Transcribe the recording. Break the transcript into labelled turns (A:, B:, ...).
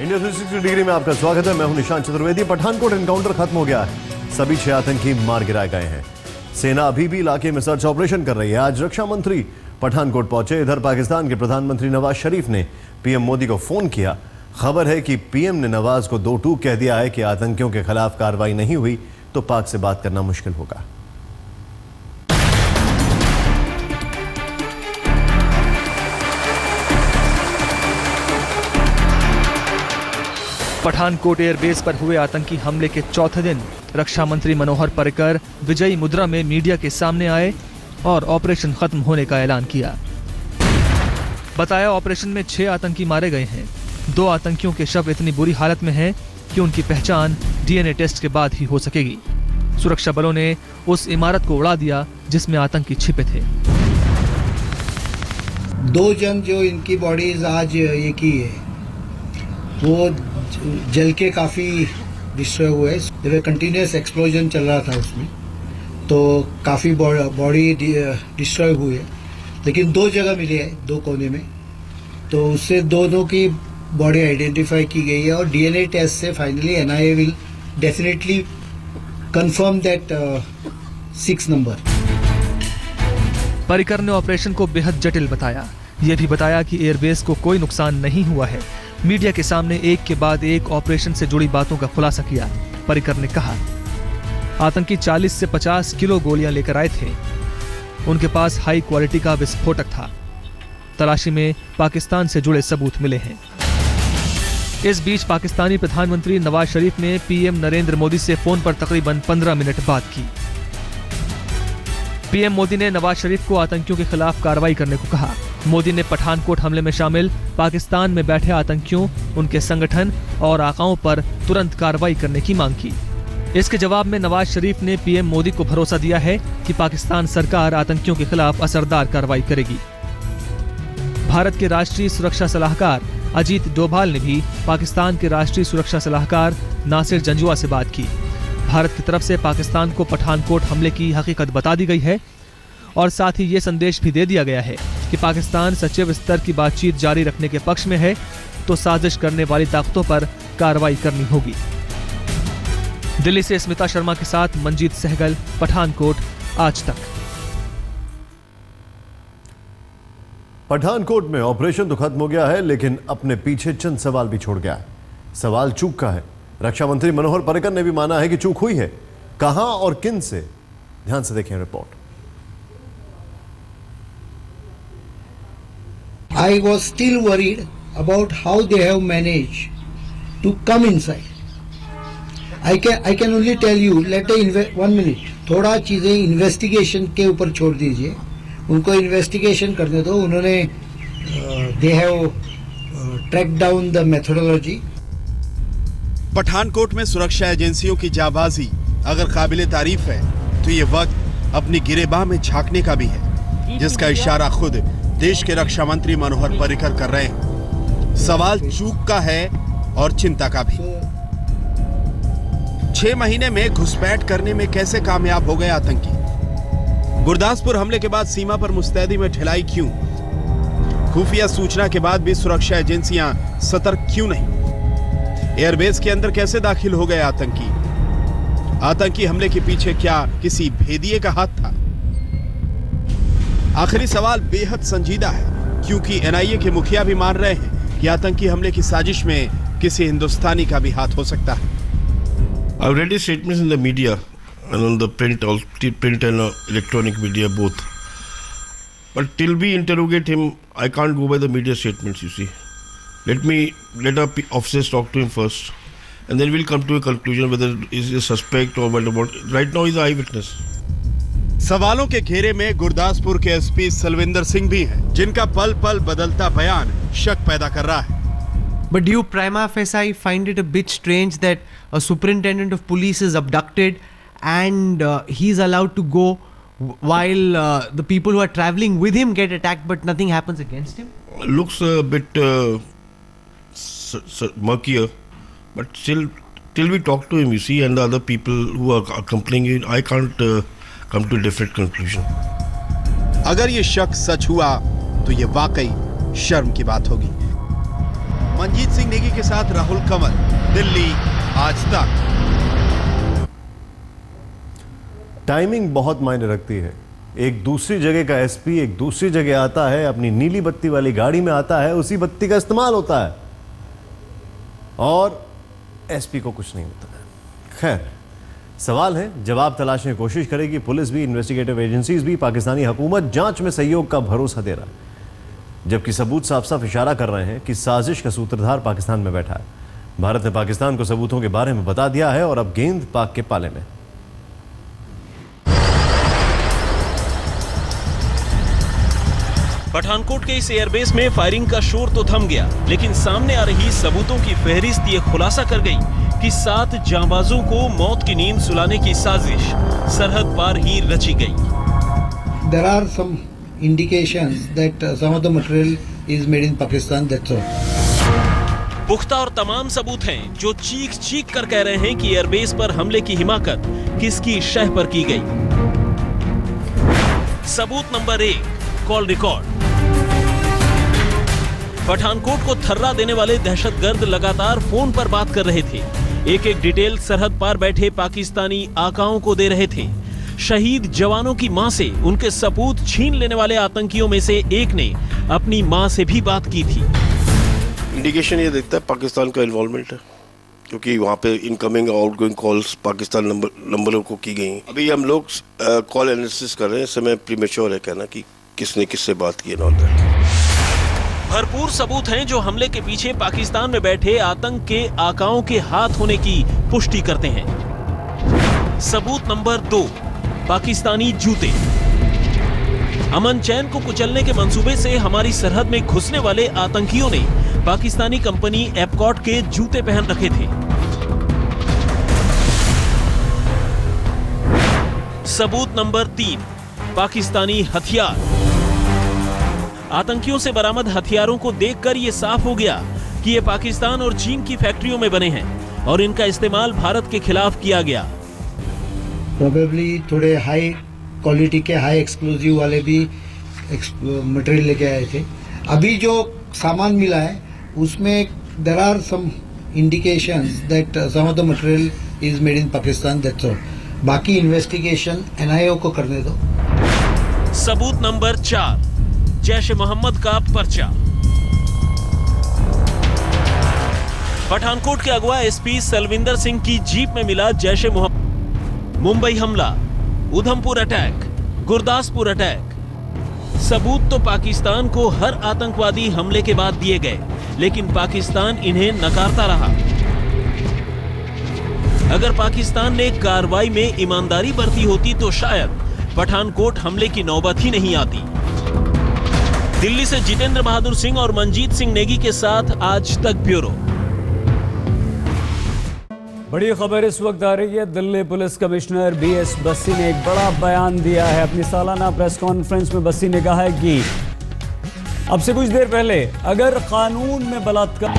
A: India 360 degree में आपका स्वागत है। मैं हूं निशांत चतुर्वेदी। पठानकोट एनकाउंटर खत्म हो गया है। सभी 6 आतंकी मार गिराए गए हैं। सेना अभी भी इलाके में सर्च ऑपरेशन कर रही है। आज रक्षा मंत्री पठानकोट पहुंचे। इधर पाकिस्तान के प्रधानमंत्री नवाज शरीफ ने पीएम मोदी को फोन किया। खबर है कि पीएम ने नवाज को दो टूक कह दिया है कि आतंकियों के खिलाफ कार्रवाई नहीं हुई तो पाक से बात करना मुश्किल होगा।
B: पठानकोट एयरबेस पर हुए आतंकी हमले के चौथे दिन रक्षा मंत्री मनोहर पर्रिकर विजयी मुद्रा में मीडिया के सामने आए और ऑपरेशन खत्म होने का ऐलान किया। बताया ऑपरेशन में 6 आतंकी मारे गए हैं। 2 आतंकियों के शव इतनी बुरी हालत में हैं कि उनकी पहचान डीएनए टेस्ट के बाद ही हो सकेगी। सुरक्षा बलों ने उस इमारत को उड़ा दिया जिसमें आतंकी छिपे थे।
C: 2 जन जो इनकी बॉडीज आज ये की है वो जल के काफ़ी डिस्ट्रॉय हुए। जब कंटिन्यूस एक्सप्लोजन चल रहा था उसमें तो काफ़ी बॉडी डिस्ट्रॉय हुई है, लेकिन 2 जगह मिली है, 2 कोने में। तो उससे दोनों की बॉडी आइडेंटिफाई की गई है और डीएनए टेस्ट से finally NIA will definitely confirm that 6 number.
B: Parrikar ने ऑपरेशन को बेहद जटिल बताया। यह भी बताया कि एयरबेस को कोई नुकसान नहीं हुआ है। मीडिया के सामने एक के बाद एक ऑपरेशन से जुड़ी बातों का खुलासा किया। पर्रिकर ने कहा, आतंकी 40 से 50 किलो गोलियां लेकर आए थे। उनके पास हाई क्वालिटी का विस्फोटक था। तलाशी में पाकिस्तान से जुड़े सबूत मिले हैं। इस बीच पाकिस्तानी प्रधानमंत्री नवाज शरीफ ने पीएम नरेंद्र मोदी से फोन पर तकरीबन 15 मिनट बात की। पीएम मोदी ने नवाज शरीफ को आतंकियों के खिलाफ कार्रवाई करने को कहा। मोदी ने पठानकोट हमले में शामिल पाकिस्तान में बैठे आतंकियों, उनके संगठन और आकाओं पर तुरंत कार्रवाई करने की मांग की। इसके जवाब में नवाज शरीफ ने पीएम मोदी को भरोसा दिया है कि पाकिस्तान सरकार आतंकियों के खिलाफ असरदार कार्रवाई करेगी। भारत के राष्ट्रीय सुरक्षा सलाहकार अजीत डोभाल ने भी पाकिस्तान के राष्ट्रीय सुरक्षा सलाहकार नासिर जंजुआ से बात की। भारत की तरफ से पाकिस्तान को पठानकोट हमले की हकीकत बता दी गई है और साथ ही ये संदेश भी दे दिया गया है कि पाकिस्तान सचिव स्तर की बातचीत जारी रखने के पक्ष में है तो साजिश करने वाली ताकतों पर कार्रवाई करनी होगी। दिल्ली से स्मिता शर्मा के साथ मंजीत सहगल, पठानकोट, आज तक।
A: पठानकोट में ऑपरेशन तो खत्म हो गया है, लेकिन अपने पीछे चंद सवाल भी छोड़ गया है। सवाल चूक का है। रक्षा मंत्री मनोहर पर्रिकर ने भी माना है कि चूक हुई है। कहां और किन से? ध्यान से देखें report.
C: I was still worried about how they have managed to come inside. I can only tell you, let me 1 minute. थोड़ा चीजें इन्वेस्टिगेशन के ऊपर छोड़ दीजिए, उनको इन्वेस्टिगेशन करने दो। उन्होंने they have tracked down the methodology.
D: Pathankot में सुरक्षा एजेंसियों की जाबाजी अगर काबिले तारीफ है तो ये वक्त अपनी गिरेबान में झांकने का भी है, जिसका इशारा खुद देश के रक्षा मंत्री मनोहर पर्रिकर कर रहे हैं। सवाल चूक का है और चिंता का भी। 6 महीने में घुसपैठ करने में कैसे कामयाब हो गए आतंकी? गुरदासपुर हमले के बाद सीमा पर मुस्तैदी में ढिलाई क्यों? खुफिया सूचना के बाद भी सुरक्षा एजेंसियां सतर्क क्यों नहीं? एयरबेस के अंदर कैसे दाखिल हो गए आतंकी? आतंकी हमले के पीछे क्या किसी भेदिए का हाथ था? आखिरी सवाल बेहद संजीदा है, क्योंकि एनआईए के मुखिया भी मान रहे हैं कि आतंकी हमले की साजिश में किसी हिंदुस्तानी का भी हाथ हो सकता है।
E: I've read his statements in the media and on the print and electronic media both. But till we interrogate him, I can't go by the media statements, you see. Let our officers talk to him first, and then we'll come to a conclusion whether he's a suspect or what about. Right now, he's an eyewitness.
D: सवालों के घेरे में गुरदासपुर के SP Salwinder Singh भी हैं, जिनका पल पल बदलता बयान शक पैदा कर रहा है।
F: But do you prima facie find it a bit strange that a superintendent of police is abducted and he's allowed to go while the people who are traveling with him get attacked but nothing happens against him?
E: Looks a bit murkier, but still till we talk to him, you see, and the other people who are accompanying him, I can't come to a different conclusion.
D: अगर ये शक सच हुआ तो ये वाकई शर्म की बात होगी। मंजीत सिंह नेगी के साथ राहुल कंवर, दिल्ली, आज तक।
A: टाइमिंग बहुत मायने रखती है। एक दूसरी जगह का एसपी एक दूसरी जगह आता है, अपनी नीली बत्ती वाली गाड़ी में आता है, उसी बत्ती का इस्तेमाल होता है और एसपी को कुछ नहीं होता है। खैर, सवाल है, जवाब तलाशने की कोशिश करेगी पुलिस भी, इन्वेस्टिगेटिव एजेंसीज भी। पाकिस्तानी हुकूमत जांच में सहयोग का भरोसा दे रहा है, जबकि सबूत साफ साफ इशारा कर रहे हैं कि साजिश का सूत्रधार पाकिस्तान में बैठा है। भारत ने पाकिस्तान को सबूतों के बारे में बता दिया है और अब गेंद पाक के पाले में।
G: पठानकोट के इस एयरबेस में फायरिंग का शोर तो थम गया, लेकिन सामने आ रही सबूतों की फहरिस्त ये खुलासा कर गई कि 7 जांबाजों को मौत की नींद सुलाने की साजिश सरहद पार ही रची गई।
C: There are some indications that some of the material is made in Pakistan, that's all.
G: पुख्ता और तमाम सबूत हैं जो चीख चीख कर कह रहे हैं कि एयरबेस पर हमले की हिमाकत किसकी शह पर की गई। सबूत नंबर 1, कॉल रिकॉर्ड। पठानकोट को थर्रा देने वाले दहशतगर्द लगातार फोन पर बात कर रहे थे। एक एक डिटेल सरहद पार बैठे पाकिस्तानी आकाओं को दे रहे थे। शहीद जवानों की मां से उनके सपूत छीन लेने वाले आतंकियों में से एक ने अपनी मां से भी बात की थी।
E: इंडिकेशन ये देखता है पाकिस्तान का इन्वॉल्वमेंट है, क्योंकि वहाँ पे इनकमिंग और आउटगोइंग कॉल्स पाकिस्तान नंबरों को की गई। अभी हम लोग कॉल एनालिसिस कर रहे हैं, इस समय प्रीमेच्योर है कहना कि किसने किससे बात की।
G: भरपूर सबूत हैं जो हमले के पीछे पाकिस्तान में बैठे आतंक के आकाओं के हाथ होने की पुष्टि करते हैं। सबूत नंबर 2, पाकिस्तानी जूते। अमन चैन को कुचलने के मंसूबे से हमारी सरहद में घुसने वाले आतंकियों ने पाकिस्तानी कंपनी एपकॉट के जूते पहन रखे थे। सबूत नंबर 3, पाकिस्तानी हथियार। आतंकियों से बरामद हथियारों को देखकर यह साफ हो गया कि ये पाकिस्तान और चीन की फैक्ट्रियों में बने हैं और इनका इस्तेमाल भारत के खिलाफ किया गया।
C: प्रोबेबली थोड़े हाई क्वालिटी के, हाई एक्सप्लोजिव वाले भी मटेरियल लेके आए थे। अभी जो सामान मिला है उसमें there are some indications that some of the material is made in Pakistan, that's all. बाकी इन्वेस्टिगेशन एनआईओ को करने दो।
G: सबूत नंबर 4, जैश मोहम्मद का पर्चा। पठानकोट के अगवा एसपी सलविंदर सिंह की जीप में मिला जैश मोहम्मद। मुंबई हमला, उधमपुर अटैक, गुरदासपुर अटैक। सबूत तो पाकिस्तान को हर आतंकवादी हमले के बाद दिए गए, लेकिन पाकिस्तान इन्हें नकारता रहा। अगर पाकिस्तान ने कार्रवाई में ईमानदारी बरती होती तो शायद पठानकोट हमले की नौबत ही नहीं आती। दिल्ली से जितेंद्र बहादुर सिंह और मंजीत सिंह नेगी के साथ आज तक ब्यूरो।
H: बड़ी खबर इस वक्त आ रही है। Delhi police commissioner BS Bassi ने एक बड़ा बयान दिया है। अपनी सालाना प्रेस कॉन्फ्रेंस में बस्सी ने कहा है कि अब से कुछ देर पहले अगर कानून में बलात्कार